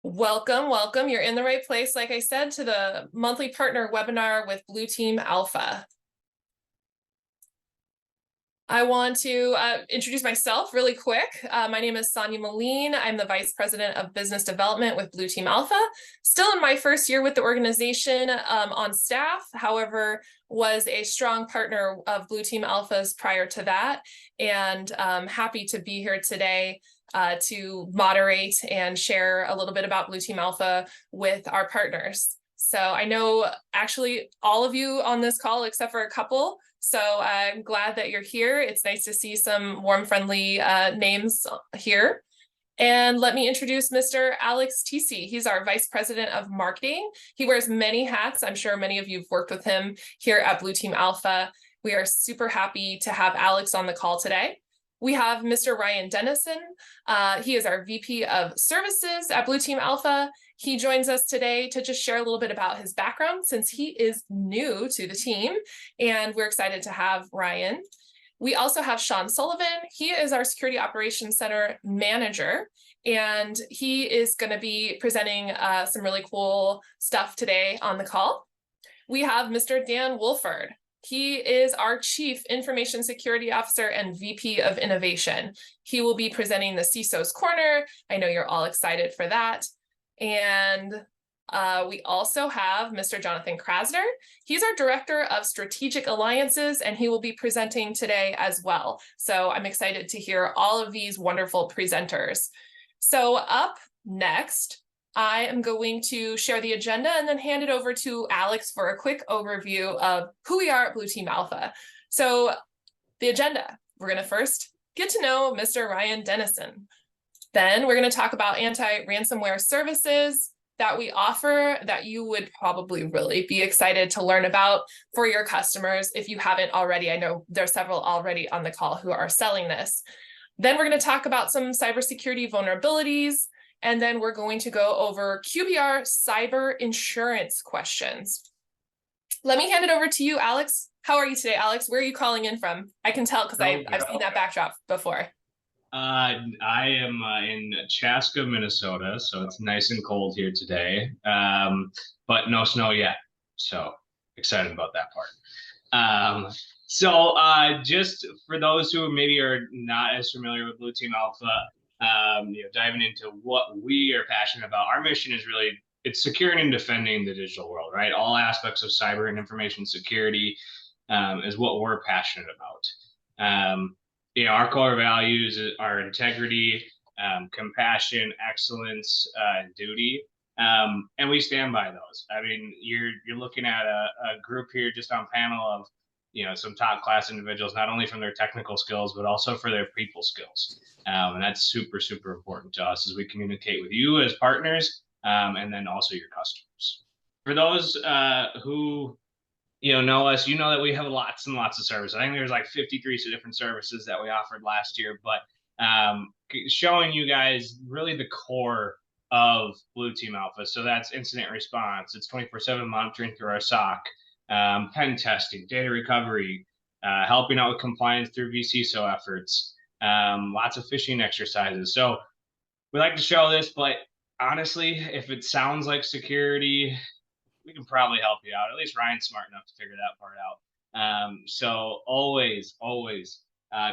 Welcome, welcome. You're in the right place, like I said, to the monthly partner webinar with Blue Team Alpha. I want to introduce myself really quick. My name is Sonia Moline. I'm the Vice President of Business Development with Blue Team Alpha. Still in my first year with the organization on staff, however, was a strong partner of Blue Team Alpha's prior to that, and happy to be here today to moderate and share a little bit about Blue Team Alpha with our partners. So I know actually all of you on this call, except for a couple. So I'm glad that you're here. It's nice to see some warm, friendly names here. And let me introduce Mr. Alex Tisi. He's our Vice President of Marketing. He wears many hats. I'm sure many of you have worked with him here at Blue Team Alpha. We are super happy to have Alex on the call today. We have Mr. Ryan Dennison. He is our VP of Services at Blue Team Alpha. He joins us today to just share a little bit about his background since he is new to the team, and we're excited to have Ryan. We also have Sean Sullivan. He is our Security Operations Center Manager, and he is going to be presenting some really cool stuff today on the call. We have Mr. Dan Wolford. He is our Chief Information Security Officer and VP of Innovation. He will be presenting the CISO's Corner. I know you're all excited for that. And we also have Mr. Jonathan Krasner. He's our Director of Strategic Alliances, and he will be presenting today as well. So I'm excited to hear all of these wonderful presenters. So up next, I am going to share the agenda and then hand it over to Alex for a quick overview of who we are at Blue Team Alpha. So the agenda, we're going to first get to know Mr. Ryan Dennison. Then we're going to talk about anti-ransomware services that we offer that you would probably really be excited to learn about for your customers if you haven't already. I know there's several already on the call who are selling this. Then we're going to talk about some cybersecurity vulnerabilities. And then we're going to go over QBR cyber insurance questions. Let me hand it over to you, Alex. How are you today, Alex? Where are you calling in from? I can tell because I've seen that backdrop before. I am in Chaska, Minnesota, so it's nice and cold here today, but no snow yet. So excited about that part. Just for those who maybe are not as familiar with Blue Team Alpha, diving into what we are passionate about. Our mission is really, it's securing and defending the digital world, right? All aspects of cyber and information security is what we're passionate about. Our core values are integrity, compassion, excellence, and duty. And we stand by those. I mean, you're looking at a group here just on panel of, some top class individuals, not only from their technical skills, but also for their people skills. And that's super, super important to us as we communicate with you as partners, and then also your customers. For those who know us, that we have lots and lots of services. I think there's like 53 different services that we offered last year, but showing you guys really the core of Blue Team Alpha. So that's incident response. It's 24/7 monitoring through our SOC, pen testing, data recovery, helping out with compliance through vCISO efforts, lots of phishing exercises. So we like to show this, but honestly, if it sounds like security, we can probably help you out. At least Ryan's smart enough to figure that part out. So always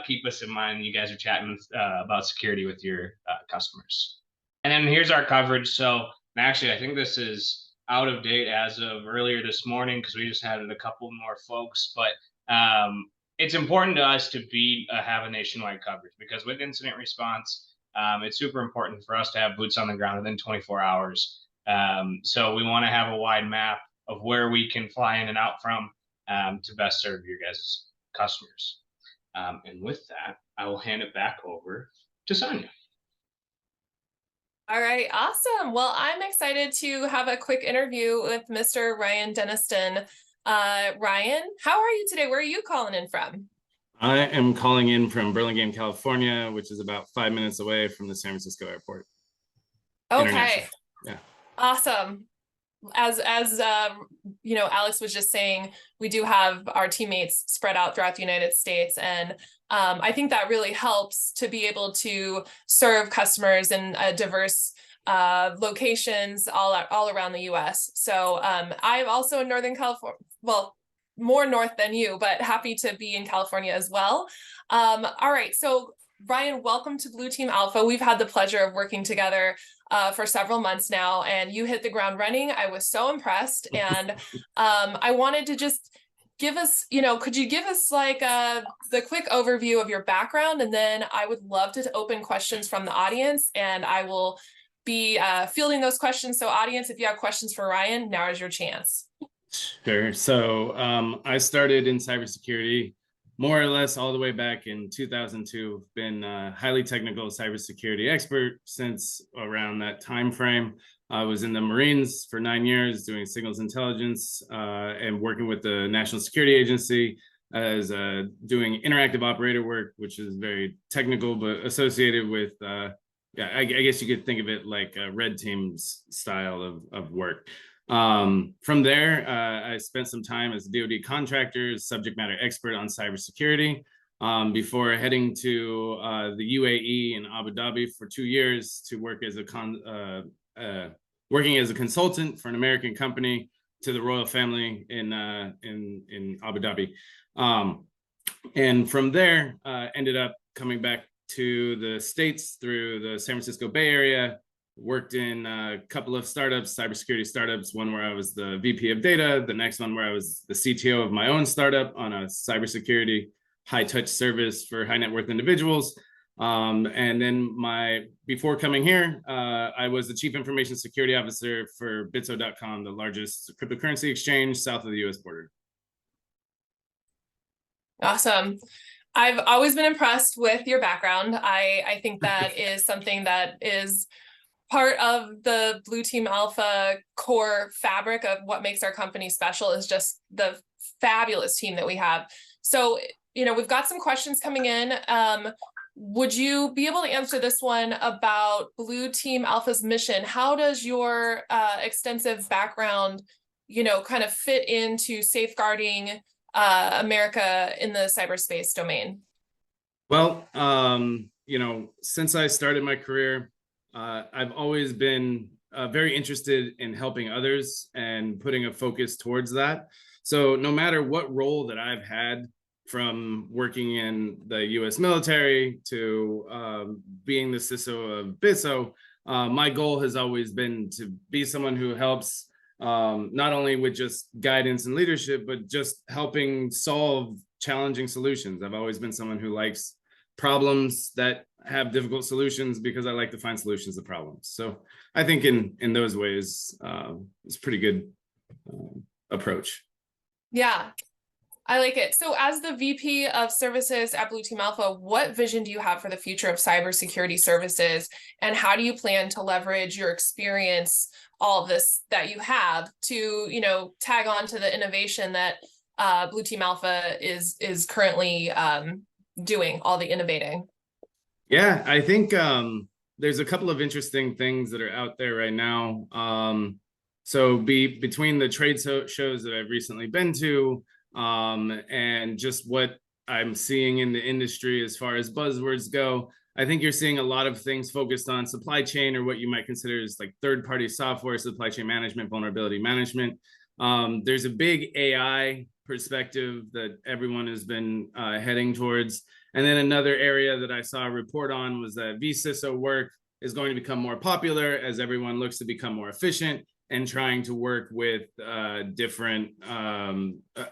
keep us in mind. You guys are chatting about security with your customers. And then here's our coverage. So actually, I think this is out of date as of earlier this morning because we just added a couple more folks. But it's important to us to have a nationwide coverage because with incident response, it's super important for us to have boots on the ground within 24 hours. So we want to have a wide map of where we can fly in and out from to best serve your guys' customers. And with that, I will hand it back over to Sonia. All right, awesome. Well, I'm excited to have a quick interview with Mr. Ryan Dennison. Ryan, how are you today? Where are you calling in from? I am calling in from Burlingame, California, which is about 5 minutes away from the San Francisco airport. Okay. Yeah. Awesome. As Alex was just saying, we do have our teammates spread out throughout the United States, and I think that really helps to be able to serve customers in a diverse locations all around the US. So I'm also in Northern California, well, more north than you, but happy to be in California as well. All right, so Ryan, welcome to Blue Team Alpha. We've had the pleasure of working together for several months now, and you hit the ground running. I was so impressed, and I wanted to just give us, could you give us like the quick overview of your background, and then I would love to open questions from the audience, and I will be fielding those questions. So audience, if you have questions for Ryan, now is your chance. Sure. So I started in cybersecurity more or less all the way back in 2002. Been a highly technical cybersecurity expert since around that time frame. I was in the Marines for 9 years doing signals intelligence and working with the National Security Agency as doing interactive operator work, which is very technical, but associated with, I guess you could think of it like a red team's style of work. From there, I spent some time as a DoD contractor, subject matter expert on cybersecurity, before heading to the UAE in Abu Dhabi for 2 years to work as working as a consultant for an American company to the royal family in Abu Dhabi. And from there, ended up coming back to the States through the San Francisco Bay Area. Worked in a couple of startups, cybersecurity startups, one where I was the VP of data, the next one where I was the CTO of my own startup on a cybersecurity high-touch service for high net worth individuals. And then before coming here, I was the Chief Information Security Officer for Bitso.com, the largest cryptocurrency exchange south of the US border. Awesome. I've always been impressed with your background. I think that is something that is part of the Blue Team Alpha core fabric of what makes our company special is just the fabulous team that we have. So, we've got some questions coming in. Would you be able to answer this one about Blue Team Alpha's mission? How does your extensive background, kind of fit into safeguarding America in the cyberspace domain? Well, since I started my career, I've always been very interested in helping others and putting a focus towards that. So no matter what role that I've had, from working in the US military to being the CISO of Bitso, my goal has always been to be someone who helps not only with just guidance and leadership, but just helping solve challenging solutions. I've always been someone who likes problems that have difficult solutions because I like to find solutions to problems. So I think in those ways, it's a pretty good approach. Yeah, I like it. So as the VP of services at Blue Team Alpha, what vision do you have for the future of cybersecurity services? And how do you plan to leverage your experience, all of this that you have to, tag on to the innovation that Blue Team Alpha is currently doing, all the innovating? Yeah, I think there's a couple of interesting things that are out there right now. So between the trade shows that I've recently been to and just what I'm seeing in the industry as far as buzzwords go, I think you're seeing a lot of things focused on supply chain, or what you might consider as like third-party software, supply chain management, vulnerability management. There's a big AI perspective that everyone has been heading towards. And then another area that I saw a report on was that vCISO work is going to become more popular as everyone looks to become more efficient and trying to work with different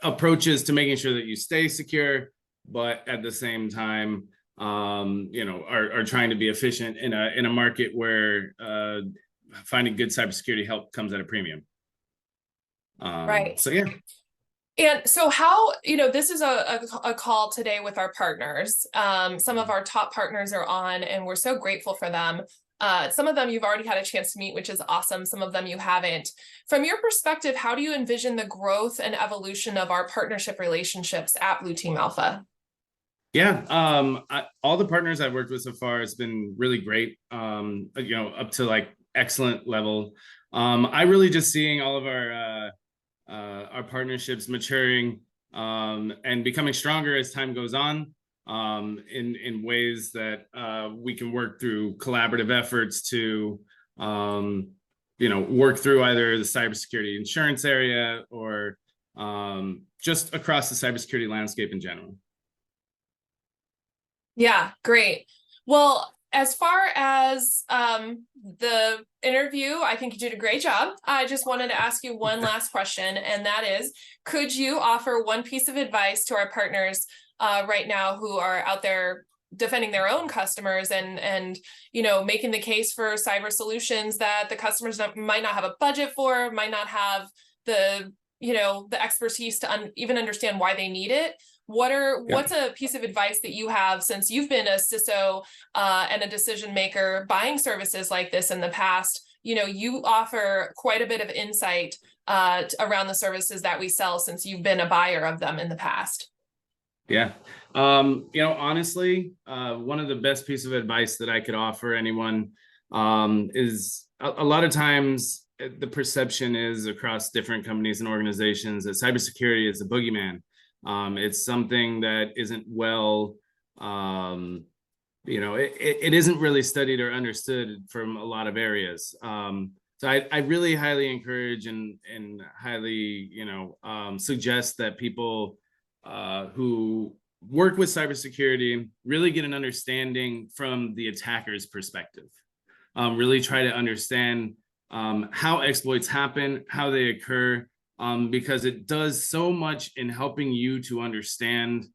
approaches to making sure that you stay secure, but at the same time, are trying to be efficient in a market where finding good cybersecurity help comes at a premium. Right. So yeah. And so how, this is a call today with our partners. Some of our top partners are on, and we're so grateful for them. Some of them you've already had a chance to meet, which is awesome. Some of them you haven't. From your perspective, how do you envision the growth and evolution of our partnership relationships at Blue Team Alpha? Yeah, all the partners I've worked with so far has been really great, up to like excellent level. I really just seeing all of our partnerships maturing and becoming stronger as time goes on, in ways that we can work through collaborative efforts to work through either the cybersecurity insurance area or just across the cybersecurity landscape in general. Yeah, great. Well, as far as the interview, I think you did a great job. I just wanted to ask you one last question, and that is, could you offer one piece of advice to our partners right now who are out there defending their own customers and making the case for cyber solutions that the customers might not have a budget for, might not have the expertise to even understand why they need it? What's a piece of advice that you have, since you've been a CISO and a decision maker buying services like this in the past? You offer quite a bit of insight around the services that we sell, since you've been a buyer of them in the past. Yeah. Honestly, one of the best pieces of advice that I could offer anyone is a lot of times the perception is across different companies and organizations that cybersecurity is a boogeyman. It's something that isn't well, it isn't really studied or understood from a lot of areas. So I really highly encourage and highly, suggest that people who work with cybersecurity really get an understanding from the attacker's perspective. Really try to understand how exploits happen, how they occur, because it does so much in helping you to understand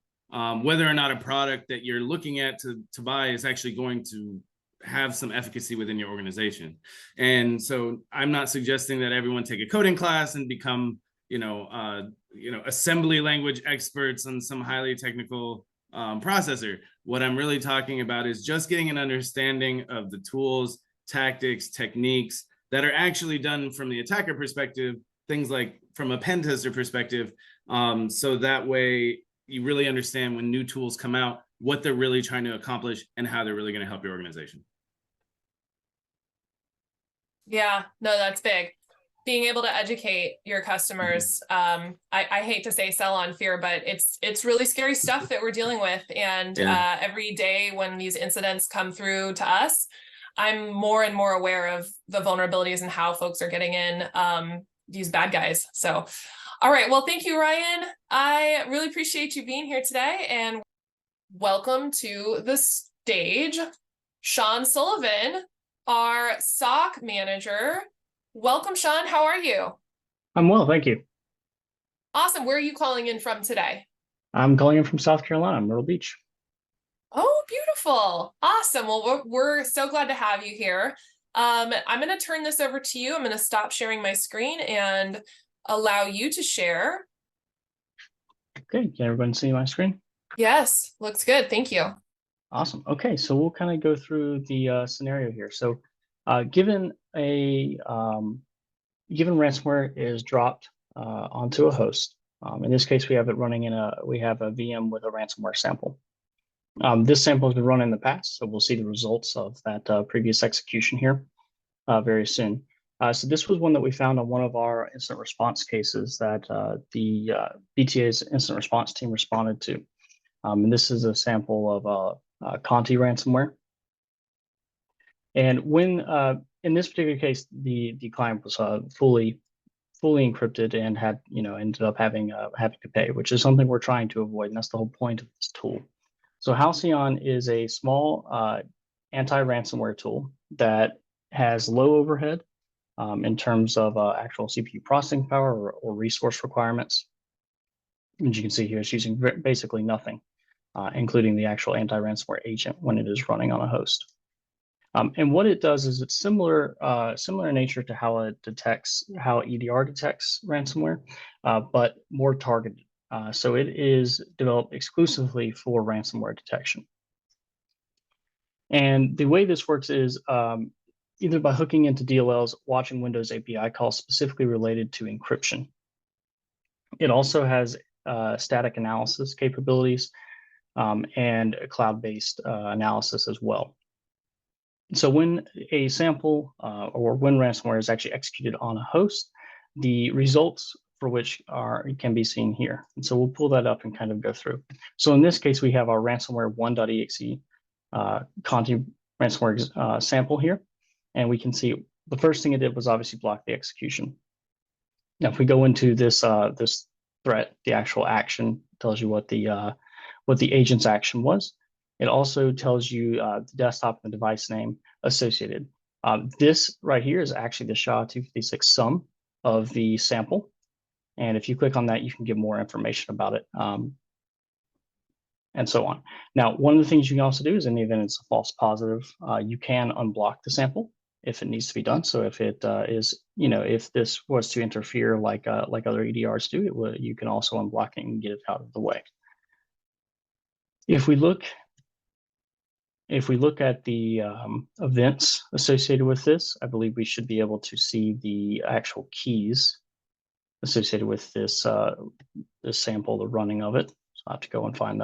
whether or not a product that you're looking at to buy is actually going to have some efficacy within your organization. And so I'm not suggesting that everyone take a coding class and become, assembly language experts on some highly technical processor. What I'm really talking about is just getting an understanding of the tools, tactics, techniques that are actually done from the attacker perspective, things like from a pen tester perspective, so that way you really understand when new tools come out, what they're really trying to accomplish and how they're really going to help your organization. Yeah, no, that's big. Being able to educate your customers. I hate to say sell on fear, but it's really scary stuff that we're dealing with. And every day when these incidents come through to us, I'm more and more aware of the vulnerabilities and how folks are getting in these bad guys. So, all right. Well, thank you, Ryan. I really appreciate you being here today, and welcome to the stage, Sean Sullivan, our SOC manager. Welcome, Sean. How are you? I'm well, thank you. Awesome. Where are you calling in from today? I'm calling in from South Carolina, Myrtle Beach. Oh, beautiful. Awesome. Well, we're so glad to have you here. I'm going to turn this over to you. I'm going to stop sharing my screen and allow you to share. Okay, can everyone see my screen? Yes, looks good. Thank you. Awesome. Okay, so we'll kind of go through the scenario here. So given ransomware is dropped onto a host, in this case, we have it running we have a VM with a ransomware sample. This sample has been run in the past, so we'll see the results of that previous execution here very soon. So this was one that we found on one of our incident response cases that the BTA's incident response team responded to. And this is a sample of Anti-Ransomware. And when in this particular case, the client was fully encrypted and had ended up having to pay, which is something we're trying to avoid, and that's the whole point of this tool. So Halycon is a small anti-ransomware tool that has low overhead in terms of actual CPU processing power or resource requirements. As you can see here, it's using basically nothing, including the actual anti-ransomware agent when it is running on a host. And what it does is it's similar in nature to how EDR detects ransomware, but more targeted. So it is developed exclusively for ransomware detection. And the way this works is either by hooking into DLLs, watching Windows API calls specifically related to encryption. It also has static analysis capabilities and cloud-based analysis as well. So when a sample or when ransomware is actually executed on a host, the results for which can be seen here. And so we'll pull that up and kind of go through. So in this case, we have our ransomware 1.exe Conti ransomware sample here. And we can see the first thing it did was obviously block the execution. Now, if we go into this this threat, the actual action tells you what the agent's action was. It also tells you the desktop and the device name associated. This right here is actually the SHA-256 sum of the sample. And if you click on that, you can get more information about it and so on. Now, one of the things you can also do is in the event it's a false positive, you can unblock the sample if it needs to be done. So if it is, if this was to interfere like other EDRs do, you can also unblock it and get it out of the way. If we look at the events associated with this, I believe we should be able to see the actual keys associated with this this sample, the running of it. So I have to go and find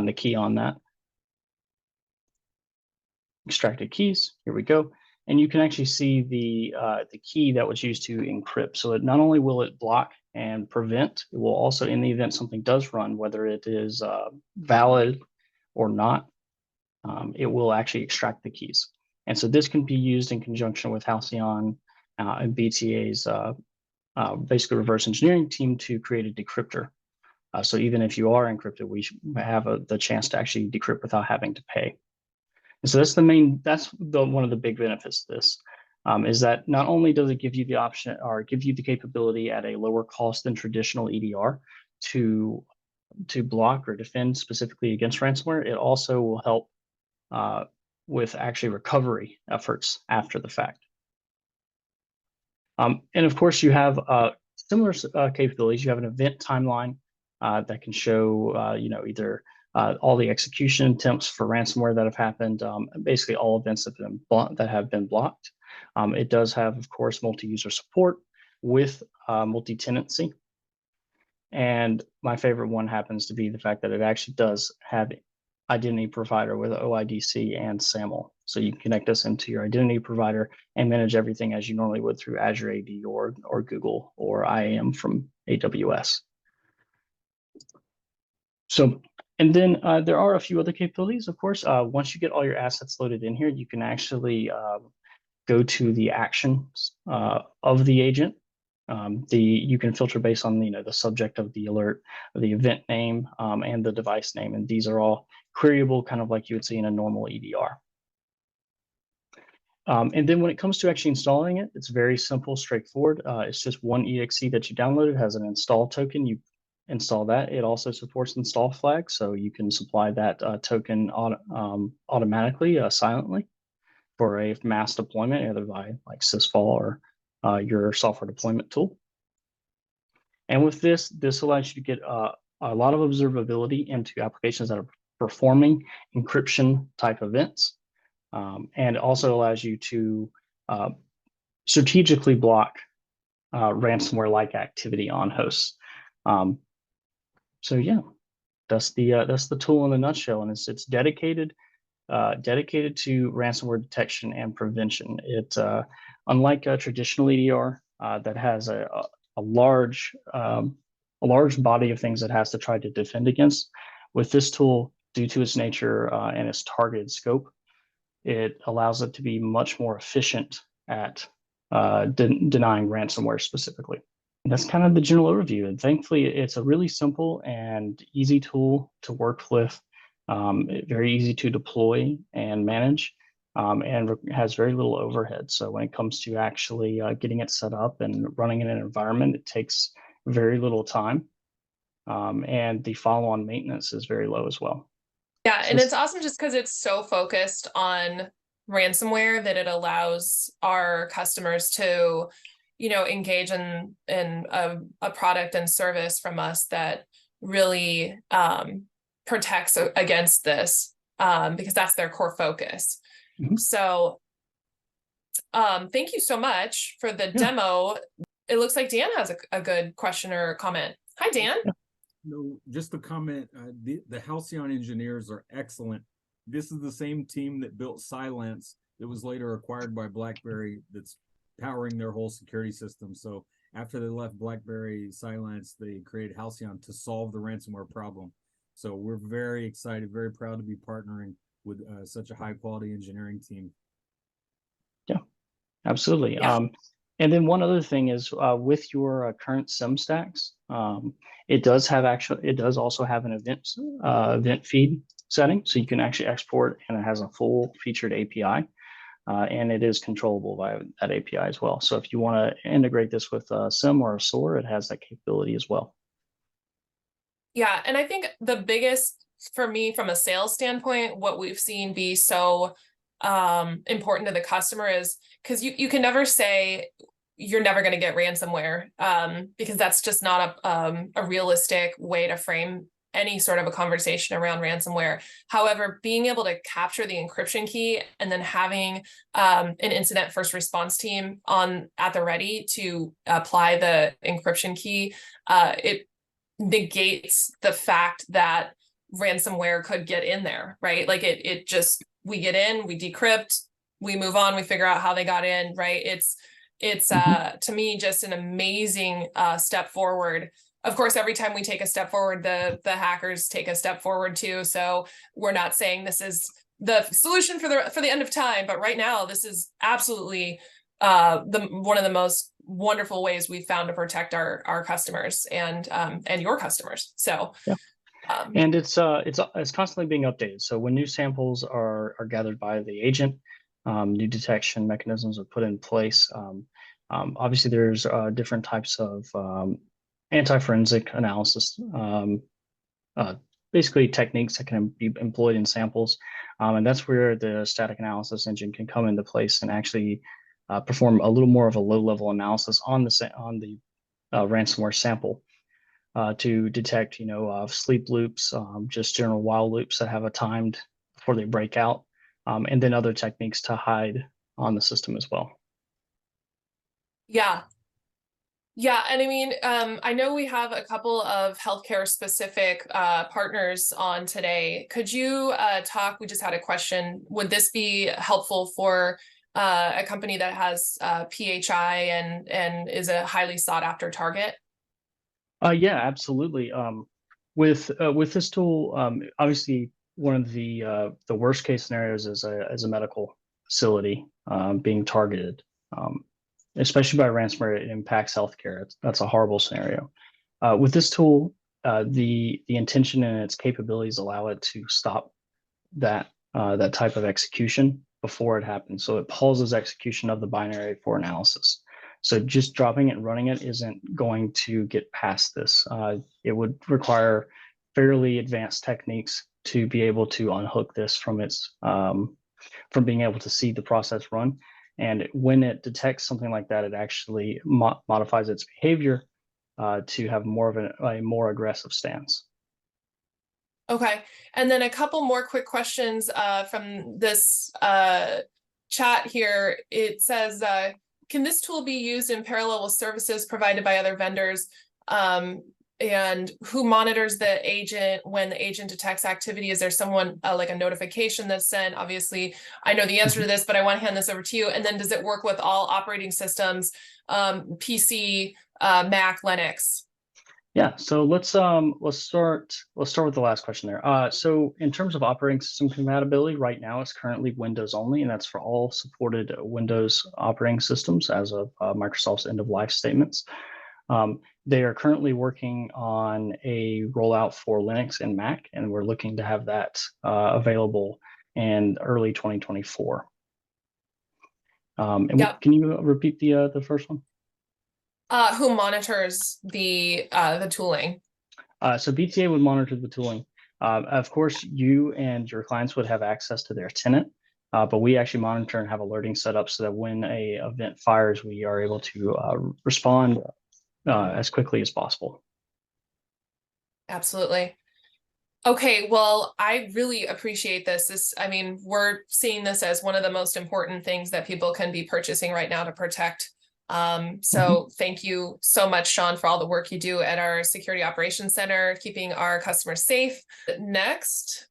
the key on that. Extracted keys. Here we go. And you can actually see the key that was used to encrypt. So it not only will it block and prevent, it will also, in the event something does run, whether it is valid or not, it will actually extract the keys. And so this can be used in conjunction with Halycon and BTA's basically reverse engineering team to create a decryptor. So even if you are encrypted, we have the chance to actually decrypt without having to pay. And so that's one of the big benefits of this, is that not only does it give you the option or give you the capability at a lower cost than traditional EDR to block or defend specifically against ransomware, it also will help with actually recovery efforts after the fact. And of course, you have similar capabilities. You have an event timeline that can show, either all the execution attempts for ransomware that have happened, basically all events that have been blocked. It does have, of course, multi-user support with multi-tenancy. And my favorite one happens to be the fact that it actually does have identity provider with OIDC and SAML. So you can connect this into your identity provider and manage everything as you normally would through Azure AD or Google or IAM from AWS. So, and then there are a few other capabilities, of course. Once you get all your assets loaded in here, you can actually go to the actions of the agent. You can filter based on the subject of the alert, the event name, and the device name, and these are all queryable, kind of like you would see in a normal EDR. And then when it comes to actually installing it, it's very simple, straightforward. It's just one exe that you download. It has an install token. You install that. It also supports install flag, so you can supply that token automatically, silently, for a mass deployment, either by like Sysvol or your software deployment tool. And with this allows you to get a lot of observability into applications that are performing encryption type events, and also allows you to strategically block ransomware-like activity on hosts. So yeah, that's the tool in a nutshell, and it's dedicated to ransomware detection and prevention. It unlike a traditional EDR that has a large body of things that has to try to defend against. With this tool, due to its nature and its targeted scope, it allows it to be much more efficient at denying ransomware specifically. And that's kind of the general overview. And thankfully, it's a really simple and easy tool to work with, very easy to deploy and manage, and has very little overhead. So when it comes to actually getting it set up and running in an environment, it takes very little time. And the follow-on maintenance is very low as well. Yeah, and it's awesome just because it's so focused on ransomware that it allows our customers to, engage in a product and service from us that really protects against this, because that's their core focus. Mm-hmm. So thank you so much for the demo. It looks like Dan has a good question or comment. Hi, Dan. Yeah. No, just a comment. The Halycon engineers are excellent. This is the same team that built Cylance that was later acquired by BlackBerry, that's powering their whole security system. So after they left BlackBerry Cylance, they created Halycon to solve the ransomware problem. So we're very excited, very proud to be partnering with such a high quality engineering team. Yeah, Absolutely. Yeah. And then one other thing is with your current SIM stacks, it does also have an event feed setting, so you can actually export, and it has a full featured API, and it is controllable by that API as well. So if you want to integrate this with a SIM or a SOAR, it has that capability as well. Yeah, and I think the biggest for me from a sales standpoint, what we've seen be so important to the customer is because you can never say you're never going to get ransomware because that's just not a realistic way to frame any sort of a conversation around ransomware. However, being able to capture the encryption key and then having an incident first response team at the ready to apply the encryption key, it negates the fact that ransomware could get in there, right? Like it just, we get in, we decrypt, we move on, we figure out how they got in, right? It's to me just an amazing step forward. Of course, every time we take a step forward, the hackers take a step forward too. So we're not saying this is the solution for the end of time, but right now this is absolutely one of the most wonderful ways we've found to protect our customers and your customers. So yeah. And it's constantly being updated. So when new samples are gathered by the agent, new detection mechanisms are put in place. Obviously, there's different types of anti-forensic analysis, basically techniques that can be employed in samples, and that's where the static analysis engine can come into place and actually perform a little more of a low-level analysis on the ransomware sample. To detect, sleep loops, just general while loops that have a timed before they break out, and then other techniques to hide on the system as well. Yeah. Yeah, and I mean, I know we have a couple of healthcare specific partners on today. Could you talk? We just had a question. Would this be helpful for a company that has PHI and is a highly sought after target? Yeah, absolutely. With this tool, obviously one of the worst case scenarios is a medical facility being targeted, especially by ransomware. It impacts healthcare. That's a horrible scenario. With this tool, the intention and its capabilities allow it to stop that type of execution before it happens. So it pauses execution of the binary for analysis. So just dropping it and running it isn't going to get past this. It would require fairly advanced techniques to be able to unhook this from from being able to see the process run. And when it detects something like that, it actually modifies its behavior to have more of a more aggressive stance. Okay, and then a couple more quick questions from this chat here. It says, can this tool be used in parallel with services provided by other vendors? And who monitors the agent when the agent detects activity? Is there someone like a notification that's sent? Obviously, I know the answer to this, but I want to hand this over to you. And then does it work with all operating systems, PC, Mac, Linux? Yeah, so let's start with the last question there. So in terms of operating system compatibility, right now it's currently Windows only, and that's for all supported Windows operating systems as of Microsoft's end of life statements. They are currently working on a rollout for Linux and Mac, and we're looking to have that available in early 2024. Yep. Can you repeat the first one? Who monitors the tooling? So BTA would monitor the tooling. Of course, you and your clients would have access to their tenant, but we actually monitor and have alerting set up so that when a event fires, we are able to respond as quickly as possible. Absolutely. Okay, well, I really appreciate this. I mean, we're seeing this as one of the most important things that people can be purchasing right now to protect. So thank you so much, Sean, for all the work you do at our Security Operations Center, keeping our customers safe. Next,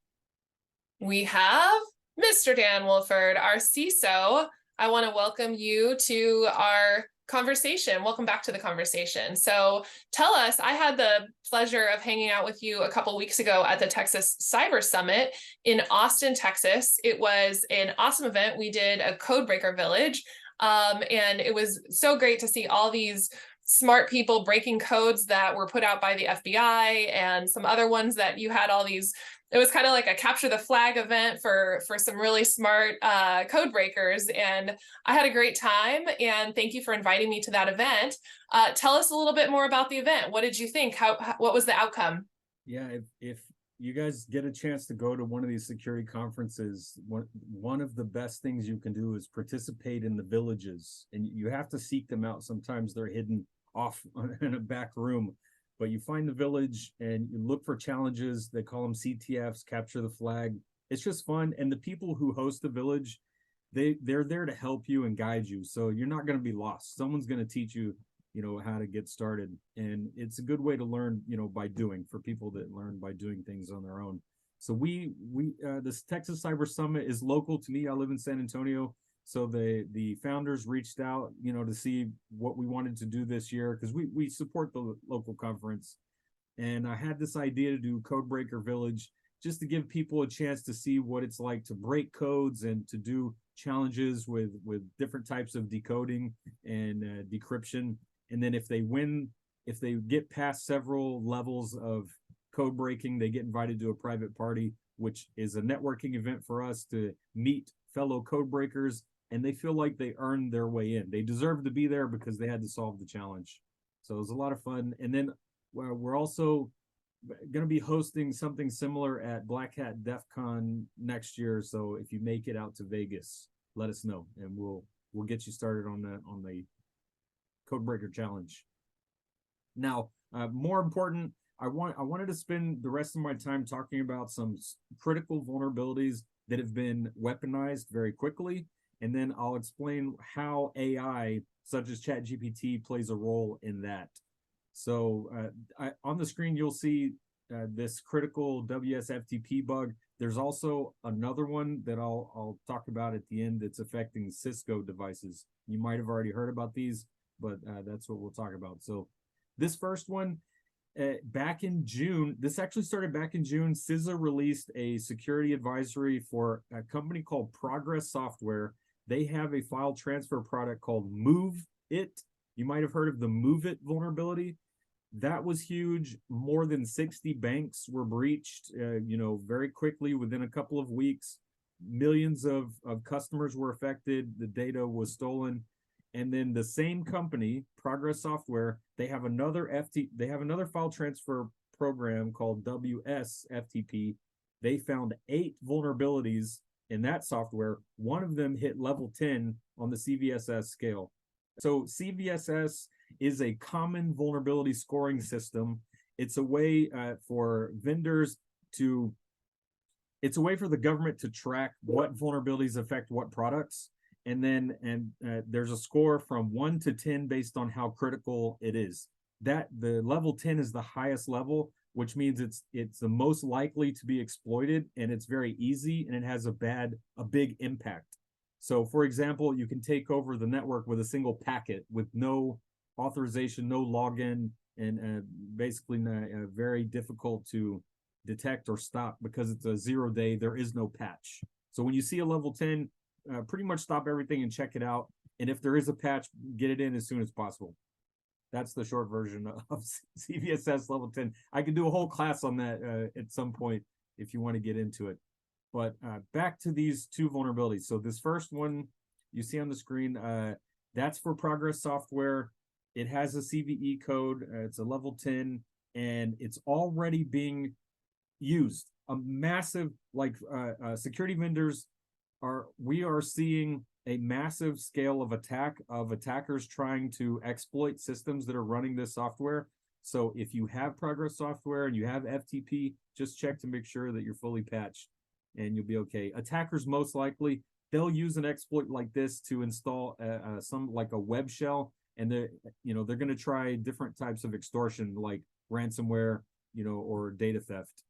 we have Mr. Dan Wolford, our CISO. I want to welcome you to our conversation. Welcome back to the conversation. So tell us, I had the pleasure of hanging out with you a couple weeks ago at the Texas Cyber Summit in Austin, Texas. It was an awesome event. We did a Codebreaker Village. And it was so great to see all these smart people breaking codes that were put out by the FBI and some other ones that you had all these. It was kind of like a capture the flag event for some really smart code breakers, and I had a great time. And thank you for inviting me to that event. Tell us a little bit more about the event. What did you think? What was the outcome? Yeah, if you guys get a chance to go to one of these security conferences, one of the best things you can do is participate in the villages, and you have to seek them out. Sometimes they're hidden off in a back room, but you find the village and you look for challenges. They call them CTFs, capture the flag. It's just fun, and the people who host the village, they're there to help you and guide you, so you're not going to be lost. Someone's going to teach you how to get started, and it's a good way to learn by doing, for people that learn by doing things on their own. So this Texas Cyber Summit is local to me. I live in San Antonio, so the founders reached out to see what we wanted to do this year, because we support the local conference, and I had this idea to do Codebreaker Village, just to give people a chance to see what it's like to break codes and to do challenges with different types of decoding and decryption. And then if they get past several levels of code breaking, they get invited to a private party, which is a networking event for us to meet fellow code breakers, and they feel like they earned their way in. They deserve to be there because they had to solve the challenge. So it was a lot of fun. And then we're also going to be hosting something similar at Black Hat DEF CON next year. So if you make it out to Vegas, let us know, and we'll get you started on the Codebreaker Challenge. Now, more important, I wanted to spend the rest of my time talking about some critical vulnerabilities that have been weaponized very quickly, and then I'll explain how AI, such as ChatGPT, plays a role in that. So on the screen, you'll see this critical WSFTP bug. There's also another one that I'll talk about at the end that's affecting Cisco devices. You might have already heard about these, but that's what we'll talk about. So this first one, back in June, this actually started back in June. CISO released a security advisory for a company called Progress Software. They have a file transfer product called Move It. You might have heard of the Move It vulnerability. That was huge. More than 60 banks were breached, very quickly within a couple of weeks. Millions of customers were affected. The data was stolen. And then the same company, Progress Software, they have another file transfer program called WSFTP. They found 8 vulnerabilities in that software. One of them hit level 10 on the CVSS scale. So CVSS is a common vulnerability scoring system. It's a way for vendors to, it's a way for the government to track what vulnerabilities affect what products. And then there's a score from 1 to 10 based on how critical it is. That the level 10 is the highest level, which means it's the most likely to be exploited, and it's very easy, and it has a big impact. So for example, you can take over the network with a single packet with no authorization, no login, and basically very difficult to detect or stop because it's a 0-day, there is no patch. So when you see a level 10, pretty much stop everything and check it out. And if there is a patch, get it in as soon as possible. That's the short version of CVSS level 10. I could do a whole class on that at some point if you want to get into it. But back to these 2 vulnerabilities. So this first one you see on the screen, that's for Progress Software. It has a CVE code. It's a level 10, and it's already being used. A massive, security vendors we are seeing a massive scale of attackers trying to exploit systems that are running this software. So if you have Progress Software and you have FTP, just check to make sure that you're fully patched, and you'll be okay. Attackers, most likely, they'll use an exploit like this to install like a web shell, and they're going to try different types of extortion like ransomware, or data theft.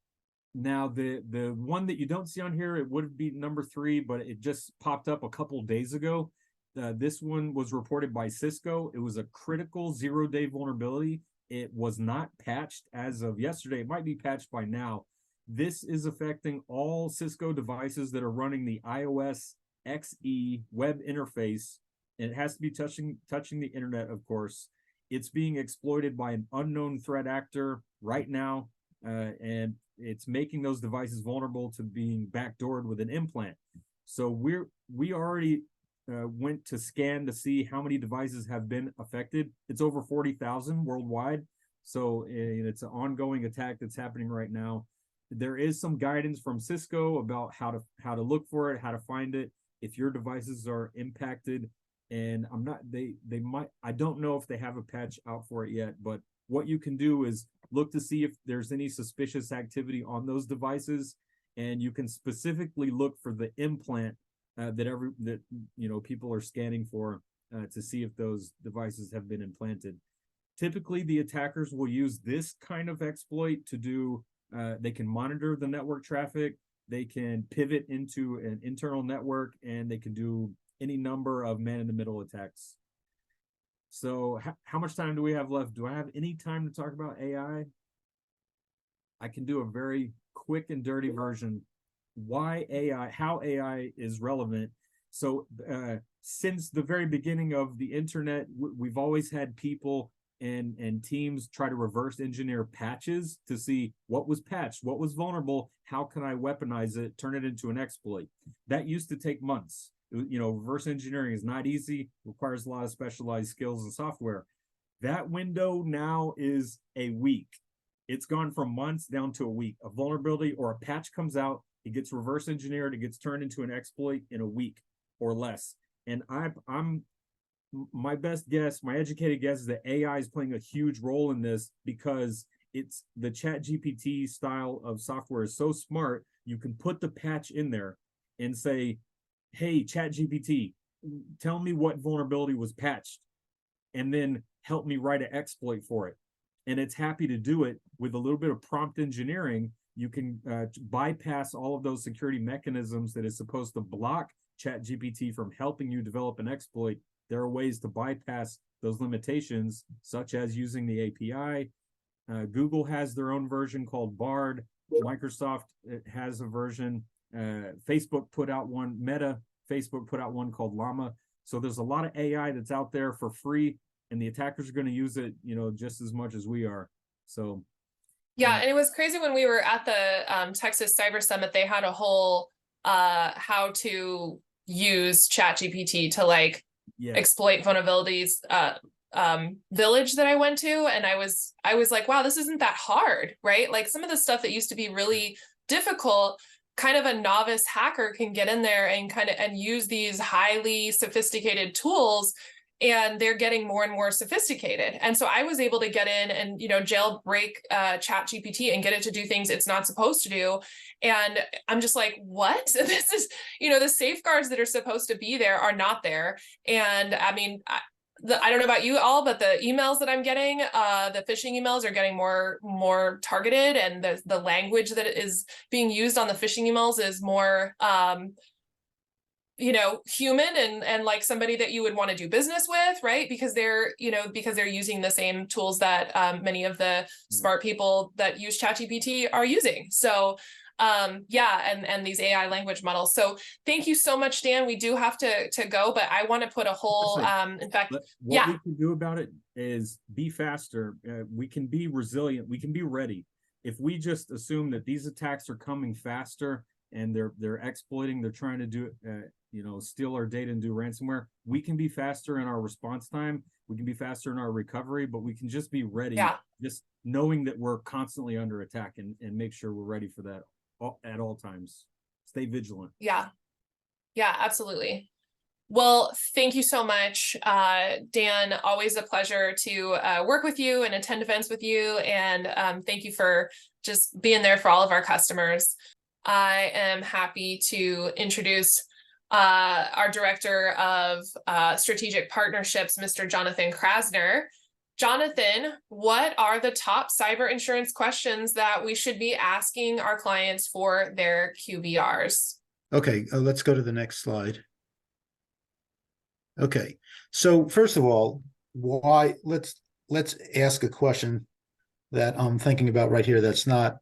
Now, the one that you don't see on here, it would be number 3, but it just popped up a couple days ago. This one was reported by Cisco. It was a critical 0-day vulnerability. It was not patched as of yesterday. It might be patched by now. This is affecting all Cisco devices that are running the iOS XE web interface and it has to be touching the internet, of course. It's being exploited by an unknown threat actor right now, and it's making those devices vulnerable to being backdoored with an implant. So we already went to scan to see how many devices have been affected. It's over 40,000 worldwide. So it's an ongoing attack that's happening right now. There is some guidance from Cisco about how to look for it, how to find it if your devices are impacted. And I don't know if they have a patch out for it yet, but what you can do is look to see if there's any suspicious activity on those devices, and you can specifically look for the implant that people are scanning for to see if those devices have been implanted. Typically, the attackers will use this kind of exploit to do. They can monitor the network traffic, they can pivot into an internal network, and they can do any number of man-in-the-middle attacks. So how much time do we have left? Do I have any time to talk about AI? I can do a very quick and dirty version. Why AI, how AI is relevant. So since the very beginning of the internet, we've always had people and teams try to reverse engineer patches to see what was patched, what was vulnerable, how can I weaponize it, turn it into an exploit. That used to take months. Reverse engineering is not easy, requires a lot of specialized skills and software. That window now is a week. It's gone from months down to a week. A vulnerability or a patch comes out, it gets reverse engineered, it gets turned into an exploit in a week or less. And I'm my best guess, my educated guess is that AI is playing a huge role in this, because it's the ChatGPT style of software is so smart. You can put the patch in there and say, hey, ChatGPT, tell me what vulnerability was patched, and then help me write an exploit for it. And it's happy to do it with a little bit of prompt engineering. You can bypass all of those security mechanisms that is supposed to block ChatGPT from helping you develop an exploit. There are ways to bypass those limitations, such as using the API. Google has their own version called Bard. Microsoft has a version. Facebook put out one. Facebook put out one called Llama. So there's a lot of AI that's out there for free, and the attackers are going to use it, just as much as we are. So. Yeah, and it was crazy when we were at the Texas Cyber Summit. They had a whole how to use ChatGPT to exploit vulnerabilities village that I went to, and I was like, wow, this isn't that hard, right? Like some of the stuff that used to be really difficult, kind of a novice hacker can get in there and use these highly sophisticated tools, and they're getting more and more sophisticated. And so I was able to get in and, jailbreak ChatGPT and get it to do things it's not supposed to do. And I'm just like, what? This is, the safeguards that are supposed to be there are not there. And I mean, I don't know about you all, but the emails that I'm getting, the phishing emails are getting more targeted, and the language that is being used on the phishing emails is more human and like somebody that you would want to do business with, right? Because they're using the same tools that many of the smart people that use ChatGPT are using. So and these AI language models. So thank you so much, Dan. We do have to go, but I want to put a whole in fact, what we can do about it is be faster. We can be resilient. We can be ready. If we just assume that these attacks are coming faster and they're exploiting, they're trying to do steal our data and do ransomware, we can be faster in our response time. We can be faster in our recovery, but we can just be ready, just knowing that we're constantly under attack, and make sure we're ready for that at all times. Stay vigilant. Yeah, absolutely. Well, thank you so much, Dan. Always a pleasure to work with you and attend events with you. And thank you for just being there for all of our customers. I am happy to introduce our Director of Strategic Partnerships, Mr. Jonathan Krasner. Jonathan, what are the top cyber insurance questions that we should be asking our clients for their QBRs? Okay, let's go to the next slide. Okay, so first of all, let's ask a question that I'm thinking about right here. That's not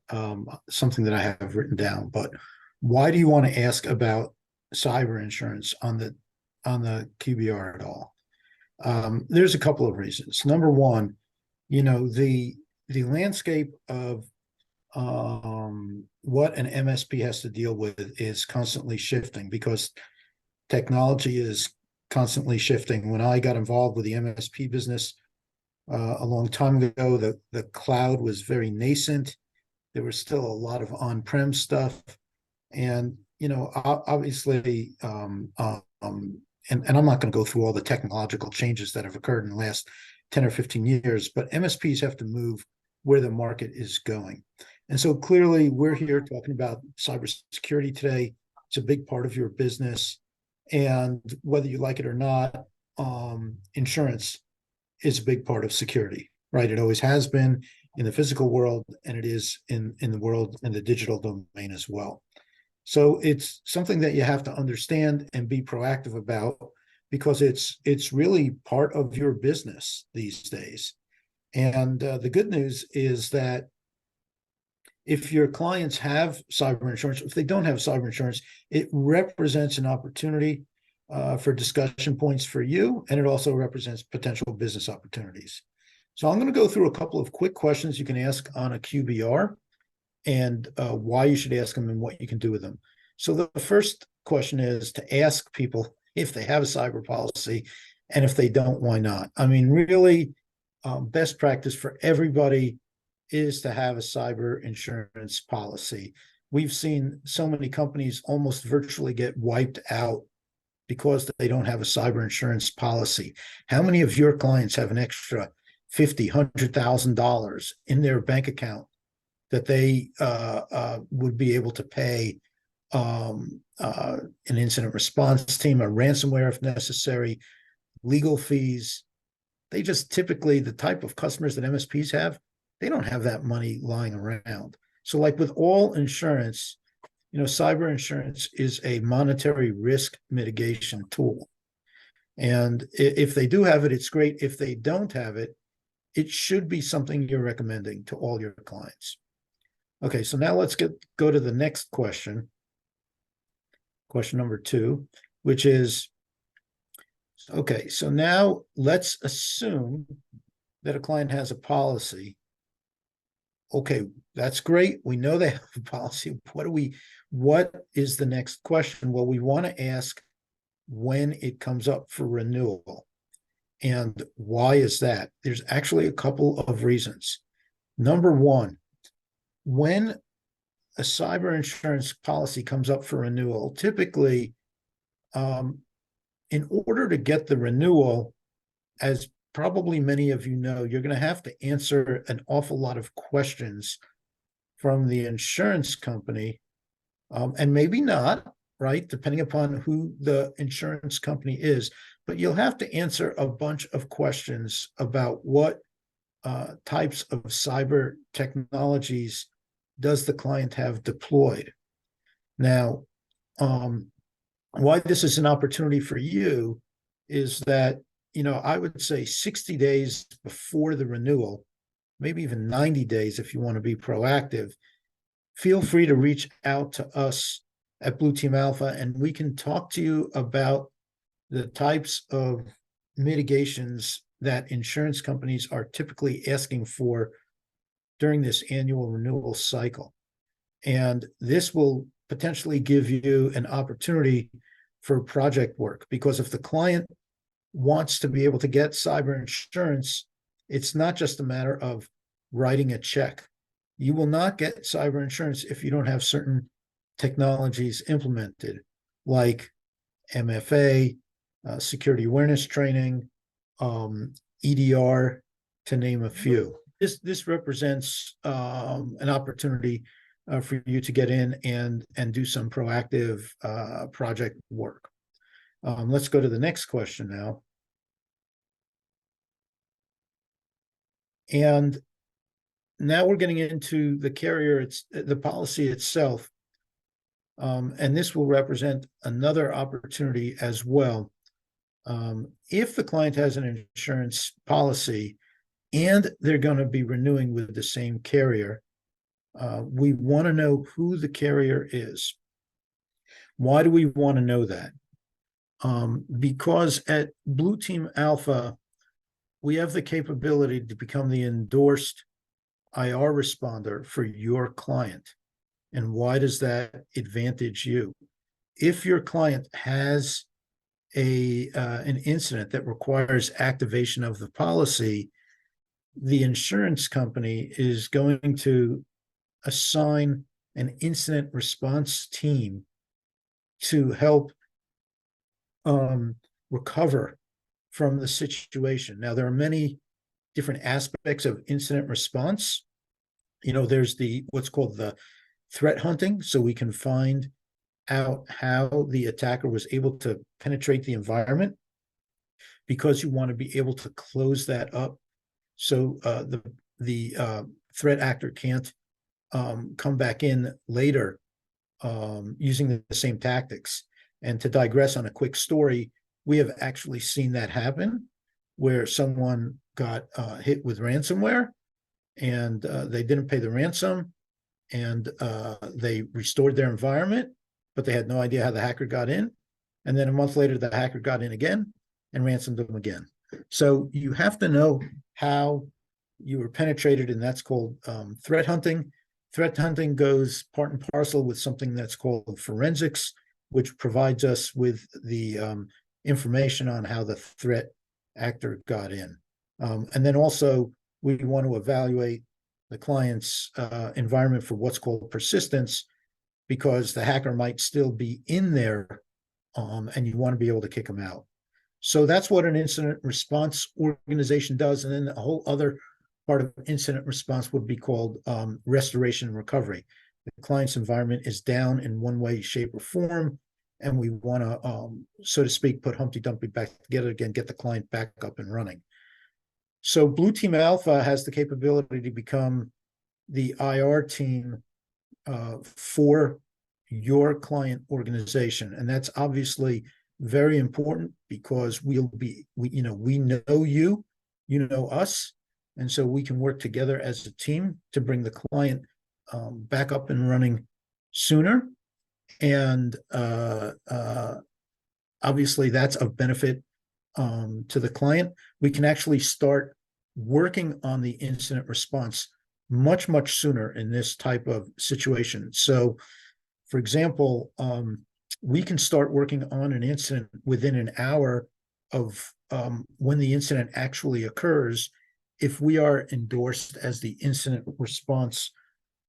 something that I have written down, but why do you want to ask about cyber insurance on the QBR at all? There's a couple of reasons. Number one, the landscape of what an MSP has to deal with is constantly shifting because technology is constantly shifting. When I got involved with the MSP business a long time ago, the cloud was very nascent. There was still a lot of on-prem stuff, and obviously, and I'm not going to go through all the technological changes that have occurred in the last 10 or 15 years, but MSPs have to move where the market is going. And so clearly we're here talking about cybersecurity today. It's a big part of your business. And whether you like it or not, insurance is a big part of security, right? It always has been in the physical world, and it is in the world in the digital domain as well. So it's something that you have to understand and be proactive about because it's really part of your business these days. And the good news is that if your clients have cyber insurance, if they don't have cyber insurance, it represents an opportunity for discussion points for you, and it also represents potential business opportunities. So I'm going to go through a couple of quick questions you can ask on a QBR and why you should ask them and what you can do with them. So the first question is to ask people if they have a cyber policy, and if they don't, why not? I mean, really, best practice for everybody is to have a cyber insurance policy. We've seen so many companies almost virtually get wiped out because they don't have a cyber insurance policy. How many of your clients have an extra $50,000, $100,000 in their bank account that they would be able to pay an incident response team, a ransomware if necessary, legal fees? They just typically, the type of customers that MSPs have, they don't have that money lying around. So like with all insurance, cyber insurance is a monetary risk mitigation tool. And if they do have it, it's great. If they don't have it, it should be something you're recommending to all your clients. Okay, so now let's go to the next question. Question number 2, which is, okay, so now let's assume that a client has a policy. Okay, that's great. We know they have a policy. What is the next question? Well, we want to ask when it comes up for renewal. And why is that? There's actually a couple of reasons. Number one, when a cyber insurance policy comes up for renewal, typically, in order to get the renewal, as probably many of you know, you're going to have to answer an awful lot of questions from the insurance company, and maybe not, right? Depending upon who the insurance company is, but you'll have to answer a bunch of questions about what types of cyber technologies does the client have deployed. Now, why this is an opportunity for you is that, I would say 60 days before the renewal, maybe even 90 days if you want to be proactive, feel free to reach out to us at Blue Team Alpha, and we can talk to you about the types of mitigations that insurance companies are typically asking for during this annual renewal cycle. And this will potentially give you an opportunity for project work, because if the client wants to be able to get cyber insurance, it's not just a matter of writing a check. You will not get cyber insurance if you don't have certain technologies implemented, like MFA, security awareness training, EDR, to name a few. This represents an opportunity for you to get in and do some proactive project work. Let's go to the next question now. And now we're getting into the carrier, the policy itself. And this will represent another opportunity as well. If the client has an insurance policy and they're going to be renewing with the same carrier, we want to know who the carrier is. Why do we want to know that? Because at Blue Team Alpha, we have the capability to become the endorsed IR responder for your client. And why does that advantage you? If your client has an incident that requires activation of the policy, the insurance company is going to assign an incident response team to help recover from the situation. Now, there are many different aspects of incident response. There's what's called the threat hunting, so we can find out how the attacker was able to penetrate the environment, because you want to be able to close that up so the threat actor can't come back in later using the same tactics. And to digress on a quick story, we have actually seen that happen, where someone got hit with ransomware, and they didn't pay the ransom, and they restored their environment, but they had no idea how the hacker got in. And then a month later, the hacker got in again and ransomed them again. So you have to know how you were penetrated, and that's called threat hunting. Threat hunting goes part and parcel with something that's called forensics, which provides us with the information on how the threat actor got in. And then also, we want to evaluate the client's environment for what's called persistence, because the hacker might still be in there, and you want to be able to kick them out. So that's what an incident response organization does. And then a whole other part of incident response would be called restoration and recovery. The client's environment is down in one way, shape, or form, and we want to, so to speak, put Humpty Dumpty back together again, get the client back up and running. So Blue Team Alpha has the capability to become the IR team for your client organization. And that's obviously very important, because we know you, you know us. And so we can work together as a team to bring the client back up and running sooner. And obviously that's of benefit to the client. We can actually start working on the incident response much, much sooner in this type of situation. So, for example, we can start working on an incident within an hour of when the incident actually occurs, if we are endorsed as the incident response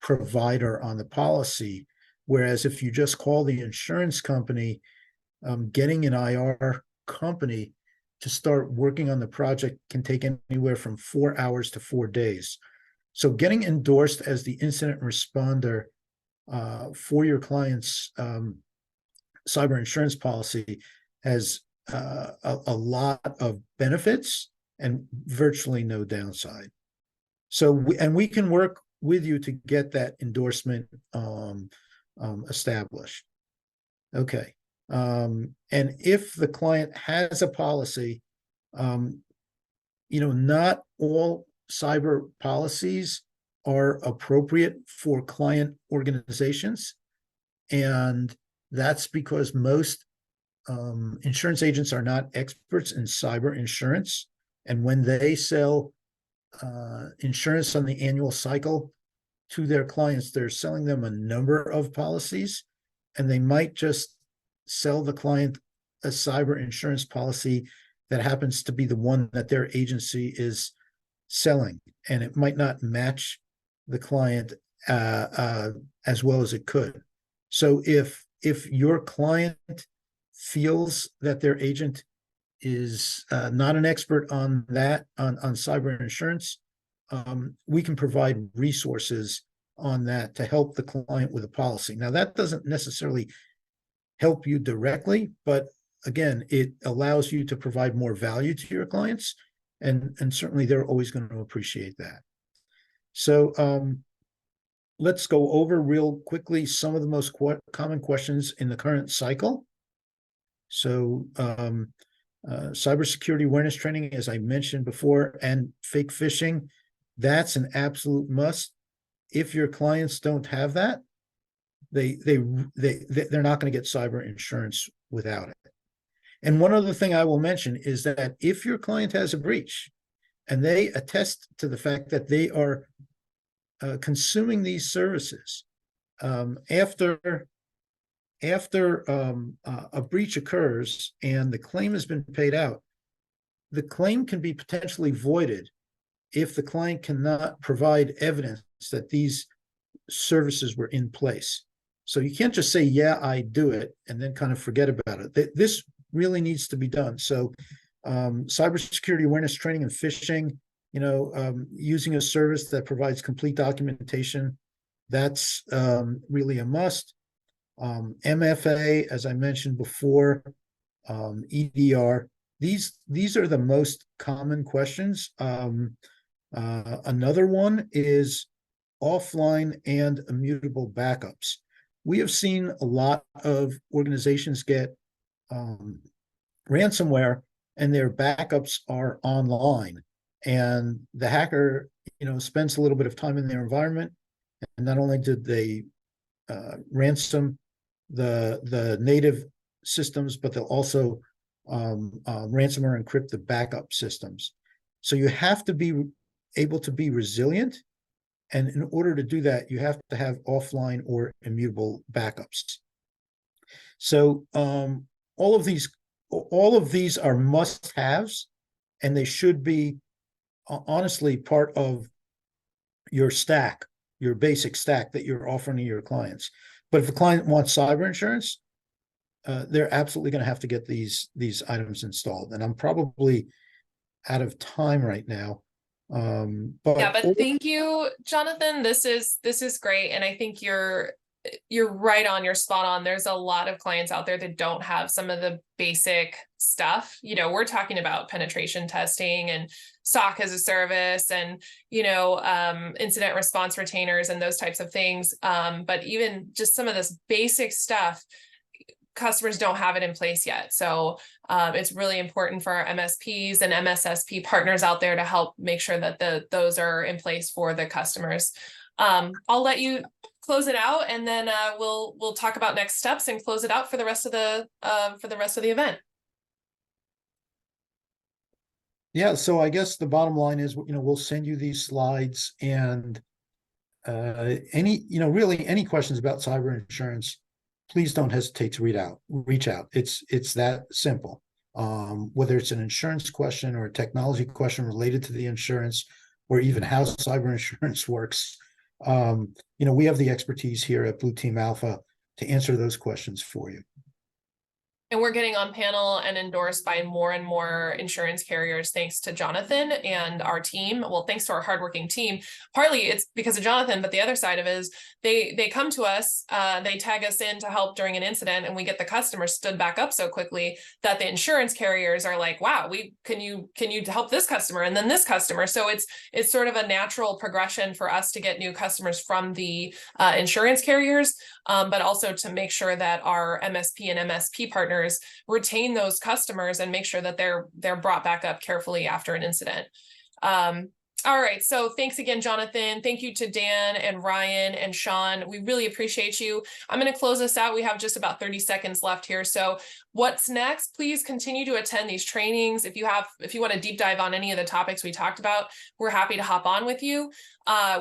provider on the policy. Whereas if you just call the insurance company, getting an IR company to start working on the project can take anywhere from 4 hours to 4 days. So getting endorsed as the incident responder for your client's cyber insurance policy has a lot of benefits and virtually no downside. So we can work with you to get that endorsement established. Okay. And if the client has a policy, not all cyber policies are appropriate for client organizations. And that's because most insurance agents are not experts in cyber insurance. And when they sell insurance on the annual cycle to their clients, they're selling them a number of policies, and they might just sell the client a cyber insurance policy that happens to be the one that their agency is selling, and it might not match the client as well as it could. So if your client feels that their agent is not an expert on that, on cyber insurance, we can provide resources on that to help the client with a policy. Now, that doesn't necessarily help you directly, but again, it allows you to provide more value to your clients, and certainly they're always going to appreciate that. So let's go over real quickly some of the most common questions in the current cycle. So cybersecurity awareness training, as I mentioned before, and fake phishing, that's an absolute must. If your clients don't have that, they're not going to get cyber insurance without it. And one other thing I will mention is that if your client has a breach and they attest to the fact that they are consuming these services after a breach occurs and the claim has been paid out, the claim can be potentially voided if the client cannot provide evidence that these services were in place. So you can't just say, yeah, I do it, and then kind of forget about it. This really needs to be done. So cybersecurity awareness training and phishing, using a service that provides complete documentation, that's really a must. MFA, as I mentioned before, EDR, these are the most common questions. Another one is offline and immutable backups. We have seen a lot of organizations get ransomware and their backups are online, and the hacker spends a little bit of time in their environment, and not only did they ransom the native systems, but they'll also ransom or encrypt the backup systems. So you have to be able to be resilient, and in order to do that, you have to have offline or immutable backups. So all of these are must-haves, and they should be honestly part of your stack, your basic stack that you're offering to your clients. But if a client wants cyber insurance, they're absolutely going to have to get these items installed. And I'm probably out of time right now. But thank you, Jonathan. This is great, and I think you're right on. You're spot on. There's a lot of clients out there that don't have some of the basic stuff. We're talking about penetration testing and SOC as a service, and incident response retainers and those types of things. But even just some of this basic stuff, customers don't have it in place yet. So it's really important for our MSPs and MSSP partners out there to help make sure that those are in place for the customers. I'll let you close it out, and then we'll talk about next steps and close it out for the rest of the event. Yeah, so I guess the bottom line is, we'll send you these slides, and any questions about cyber insurance, please don't hesitate to reach out. It's that simple. Whether it's an insurance question or a technology question related to the insurance, or even how cyber insurance works, we have the expertise here at Blue Team Alpha to answer those questions for you. And we're getting on panel and endorsed by more and more insurance carriers, thanks to Jonathan and our team. Well, thanks to our hardworking team. Partly it's because of Jonathan, but the other side of it is they come to us, they tag us in to help during an incident, and we get the customer stood back up so quickly that the insurance carriers are like, wow, can you help this customer and then this customer? So it's sort of a natural progression for us to get new customers from the insurance carriers, but also to make sure that our MSP and MSP partners retain those customers and make sure that they're brought back up carefully after an incident. All right, so thanks again, Jonathan. Thank you to Dan and Ryan and Sean. We really appreciate you. I'm going to close this out. We have just about 30 seconds left here. So what's next? Please continue to attend these trainings. If you want to deep dive on any of the topics we talked about, we're happy to hop on with you.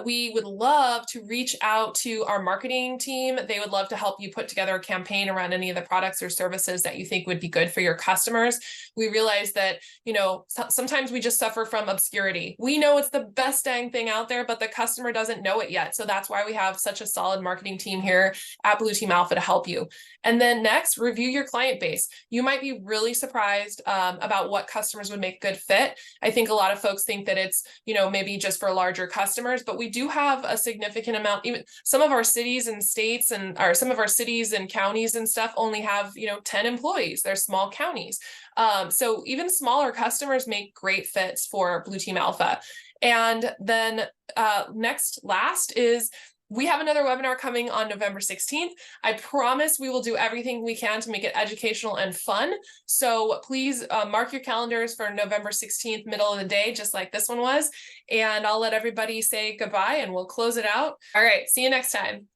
We would love to reach out to our marketing team. They would love to help you put together a campaign around any of the products or services that you think would be good for your customers. We realize that, sometimes we just suffer from obscurity. We know it's the best dang thing out there, but the customer doesn't know it yet. So that's why we have such a solid marketing team here at Blue Team Alpha to help you. And then next, review your client base. You might be really surprised about what customers would make a good fit. I think a lot of folks think that it's, maybe just for larger customers, but we do have a significant amount. Even some of our cities and states or some of our cities and counties and stuff only have, 10 employees. They're small counties. So even smaller customers make great fits for Blue Team Alpha. And then last is, we have another webinar coming on November 16th. I promise we will do everything we can to make it educational and fun. So please mark your calendars for November 16th, middle of the day, just like this one was. And I'll let everybody say goodbye and we'll close it out. All right, see you next time.